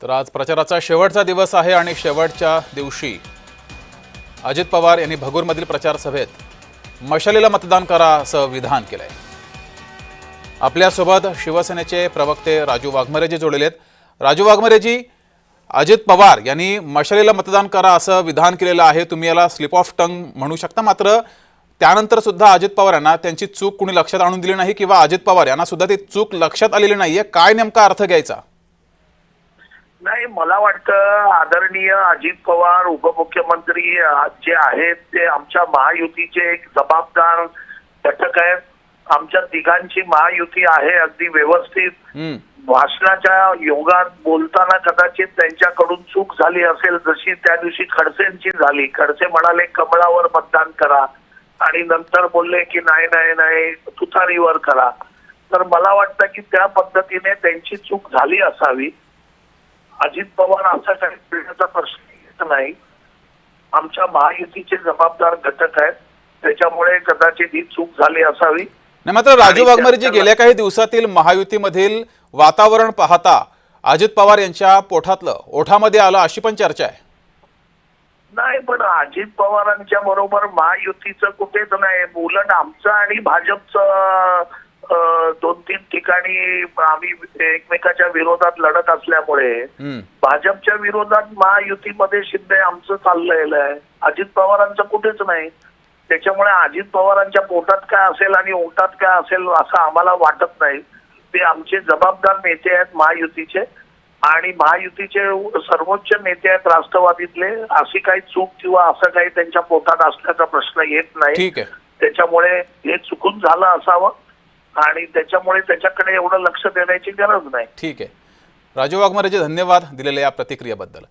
तर आज प्रचाराचा शेवटचा दिवस आहे आणि शेवटच्या दिवशी अजित पवार यांनी भगूरमधील प्रचार सभेत मशालीला मतदान करा असं विधान केलंय। आपल्यासोबत शिवसेनेचे प्रवक्ते राजू वाघमारेजी जोडलेले आहेत। राजू वाघमारेजी, अजित पवार यांनी मशालीला मतदान करा असं विधान केलेलं आहे, तुम्ही याला स्लिप ऑफ टंग म्हणू शकता, मात्र त्यानंतर सुद्धा अजित पवार यांना त्यांची चूक कुणी लक्षात आणून दिली नाही किंवा अजित पवार यांना सुद्धा ती चूक लक्षात आलेली नाहीये, काय नेमका अर्थ घ्यायचा? नाही, मला वाटतं आदरणीय अजित पवार उपमुख्यमंत्री जे आहेत ते आमच्या महायुतीचे एक जबाबदार घटक आहेत। आमच्या तिघांची महायुती आहे अगदी व्यवस्थित। भाषणाच्या योगात बोलताना कदाचित त्यांच्याकडून चूक झाली असेल, जशी त्या दिवशी खडसेंची झाली। खडसे म्हणाले कमळावर मतदान करा आणि नंतर बोलले की नाही नाही नाही तुतारीवर करा। तर मला वाटतं की त्या पद्धतीने त्यांची चूक झाली असावी। अजित पवार असा काही बोलण्याचा प्रश्न येत नाही, आमच्या महायुतीचे जबाबदार घटक आहेत, त्याच्यामुळे कदाचित ही चूक झाली असावी। नाही, मात्र राजू वाघमारेजी, गेल्या काही दिवसातील महायुतीमधील वातावरण पाहता अजित पवार यांच्या पोटातलं ओठामध्ये आलं अशी पण चर्चा आहे। नाही, पण अजित पवारांच्या बरोबर महायुतीचं कुठेच नाही, उलट आमचं आणि भाजपचं 2-3 ठिकाणी आम्ही एकमेकाच्या विरोधात लढत असल्यामुळे भाजपच्या विरोधात महायुतीमध्ये शिंदे आमचं चाललेलं आहे, अजित पवारांचं कुठेच नाही। त्याच्यामुळे अजित पवारांच्या पोटात काय असेल आणि ओटात काय असेल असं आम्हाला वाटत नाही। ते आमचे जबाबदार नेते आहेत महायुतीचे आणि महायुतीचे सर्वोच्च नेते आहेत राष्ट्रवादीतले। अशी काही चूक किंवा असं काही त्यांच्या पोटात असल्याचा प्रश्न येत नाही। ठीक आहे, त्याच्यामुळे हे चुकून झालं असावं आणि त्याच्यामुळे त्याच्याकडे एवढं लक्ष देण्याची गरज नाही। ठीक आहे। राजू वाघमारेजी, धन्यवाद दिलेल्या या प्रतिक्रियेबद्दल।